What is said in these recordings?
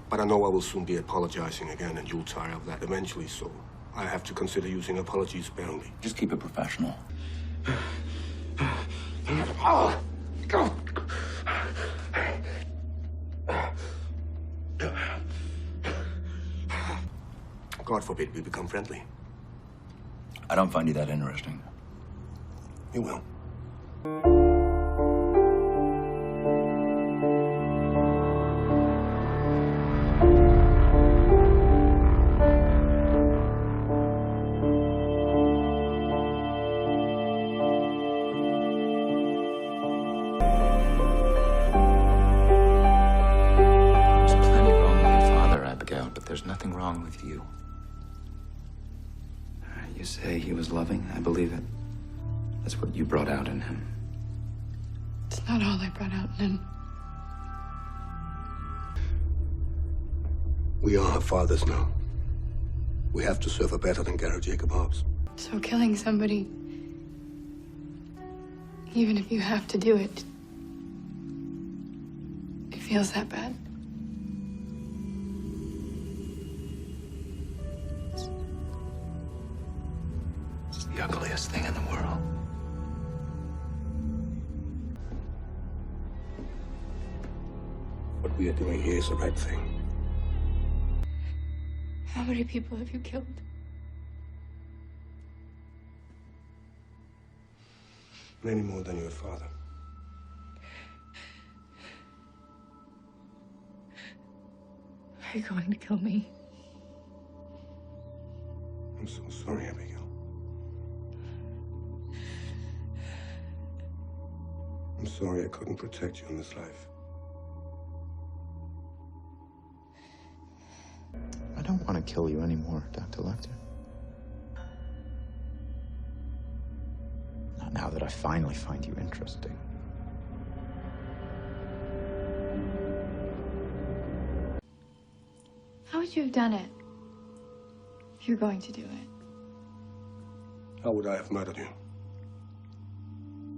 But I know I will soon be apologizing again, and you'll tire of that eventually, so I have to consider using apologies sparingly. Just keep it professional. God forbid we become friendly. I don't find you that interesting. You will. There's plenty wrong with your father, Abigail, but there's nothing wrong with you. You say he was loving. I believe it. That's what you brought out in him. It's not all I brought out in him. We are fathers now. We have to serve her better than Garrett Jacob Hobbs. So killing somebody, even if you have to do it, it feels that bad. It's the ugliest thing in the world. What we are doing here is the right thing. How many people have you killed? Many more than your father. Are you going to kill me? I'm so sorry, Abigail. I'm sorry I couldn't protect you in this life. I don't want to kill you anymore, Dr. Lecter. Not now that I finally find you interesting. How would you have done it? If you're going to do it. How would I have murdered you?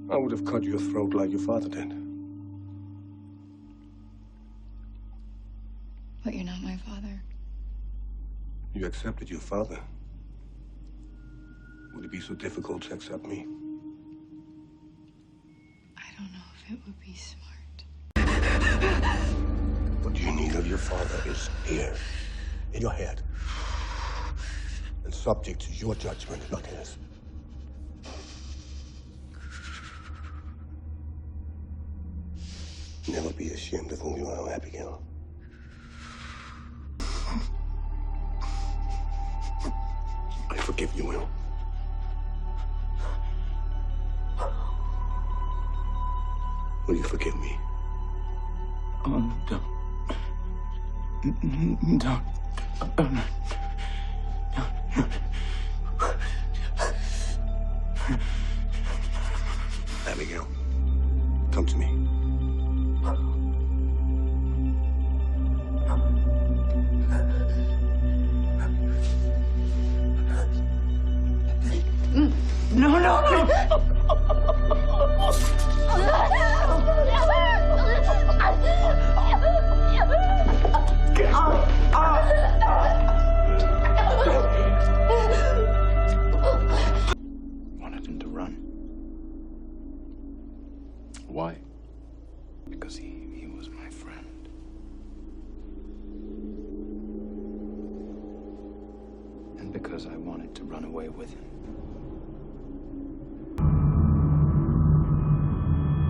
I would have cut your throat like your father did. But you're not my father. You accepted your father. Would it be so difficult to accept me? I don't know if it would be smart. What you need of your father is here, in your head, and subject to your judgment, not his. Never be ashamed of who you are, Abigail. I forgive you, Will. Will you forgive me? Oh, don't. Abigail, come to me. No, no, no! Wanted him to run. Why? Because he was my friend. And because I wanted to run away with him.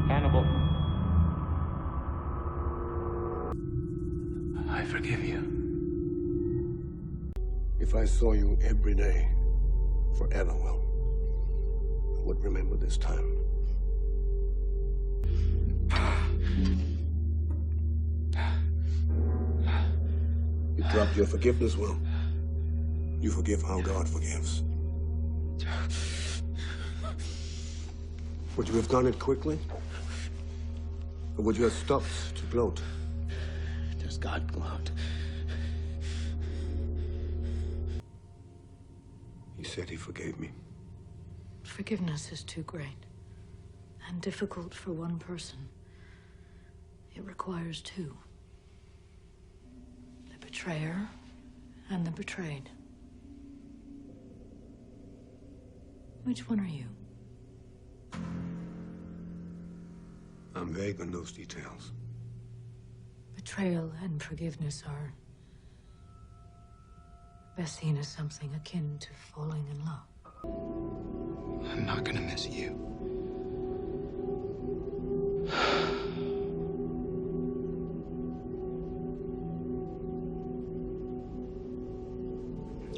Hannibal. I forgive you. If I saw you every day, forever, Will, I would remember this time. You dropped your forgiveness, Will. You forgive how God forgives. Would you have done it quickly? Or would you have stopped to gloat? Does God gloat? He said he forgave me. Forgiveness is too great and difficult for one person. It requires two. The betrayer and the betrayed. Which one are you? I'm vague on those details. Betrayal and forgiveness are best seen as something akin to falling in love. I'm not gonna miss you.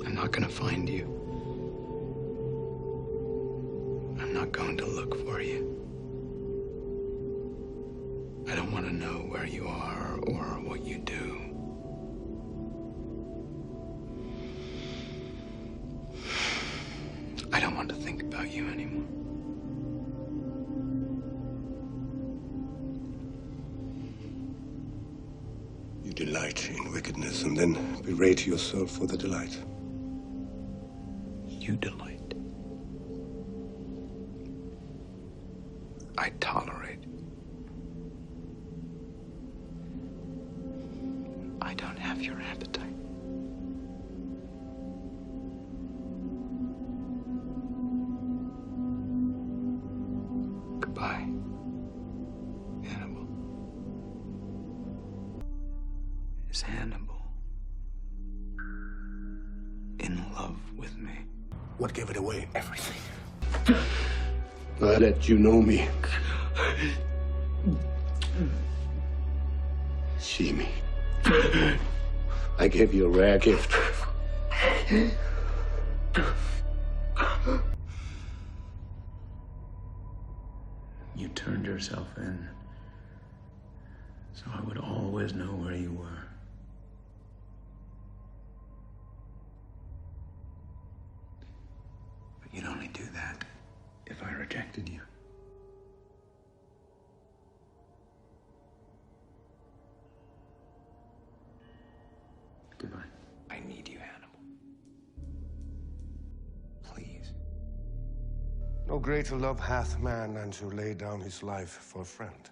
I'm not gonna find you. I'm not going to look for you. I don't want to know where you are or what you do. I don't want to think about you anymore. You delight in wickedness and then berate yourself for the delight. You delight. I tolerate. I don't have your appetite. Goodbye, Hannibal. Is Hannibal in love with me? What gave it away? Everything. I let you know me. See me. I gave you a rare gift. You turned yourself in, so I would always know where you were. But you'd only do that if I rejected you. Goodbye. I need you, Hannibal. Please. No greater love hath man than to lay down his life for a friend.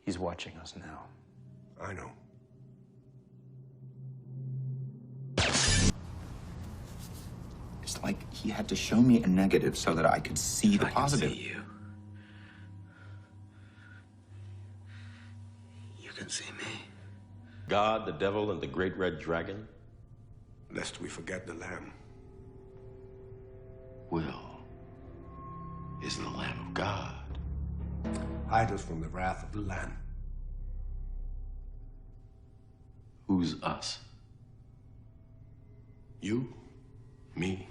He's watching us now. I know. It's like he had to show me a negative so that I could see the positive. I can see you. You can see me. God, the devil, and the great red dragon? Lest we forget the Lamb. Will is the Lamb of God. Hide us from the wrath of the Lamb. Who's us? You, me,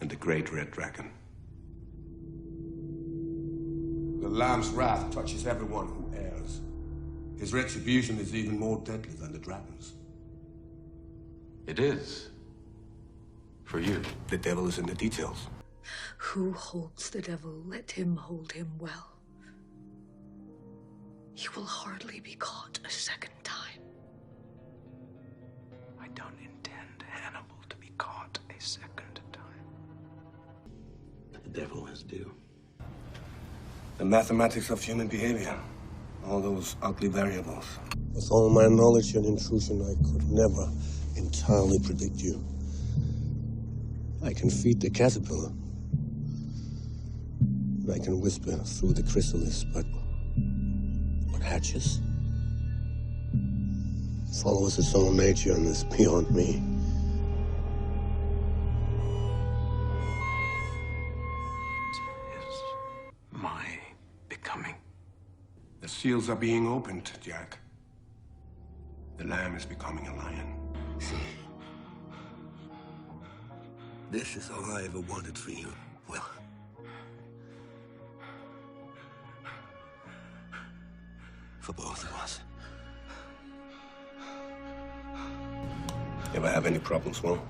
and the great red dragon. The Lamb's wrath touches everyone who errs. His retribution is even more deadly than the dragon's. It is. For you. The devil is in the details. Who holds the devil, let him hold him well. He will hardly be caught a second time. I don't intend Hannibal to be caught a second time. The devil is due. The mathematics of human behavior. All those ugly variables. With all my knowledge and intrusion, I could never entirely predict you. I can feed the caterpillar. I can whisper through the chrysalis, but what hatches follows its own nature and is beyond me. Is my becoming. The seals are being opened, Jack. The lamb is becoming a lion. This is all I ever wanted for you, Will. For both of us. Ever have any problems, Will?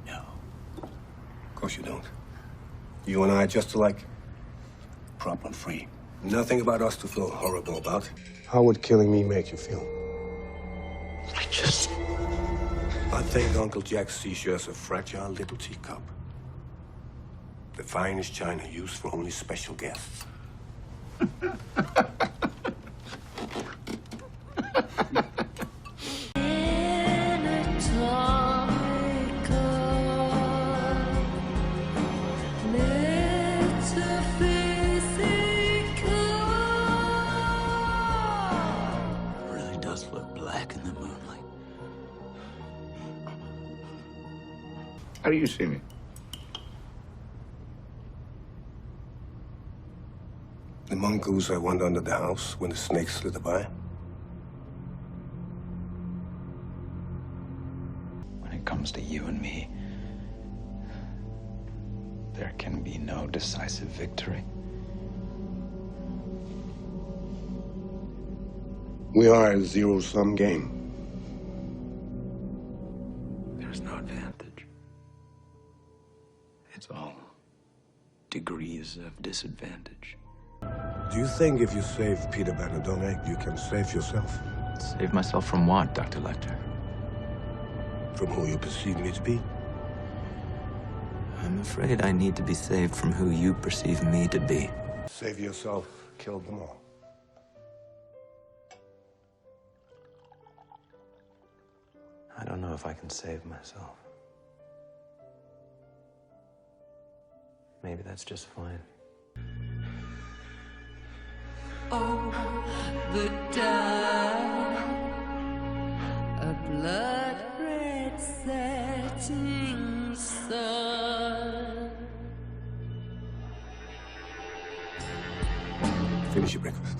No. Of course you don't. You and I are just alike. Problem-free. Nothing about us to feel horrible about. How would killing me make you feel? I think Uncle Jack sees you as a fragile little teacup. The finest china used for only special guests. Really does look black in the moonlight. How do you see me? The mongoose I wander under the house when the snakes slither by. When it comes to you and me, there can be no decisive victory. We are a zero-sum game. There's no advantage. It's all degrees of disadvantage. Do you think if you save Peter Bernardone, you can save yourself? Save myself from what, Dr. Lecter? From who you perceive me to be? I'm afraid I need to be saved from who you perceive me to be. Save yourself, kill them all. I don't know if I can save myself. Maybe that's just fine. The dawn, a blood red setting sun. Finish your breakfast.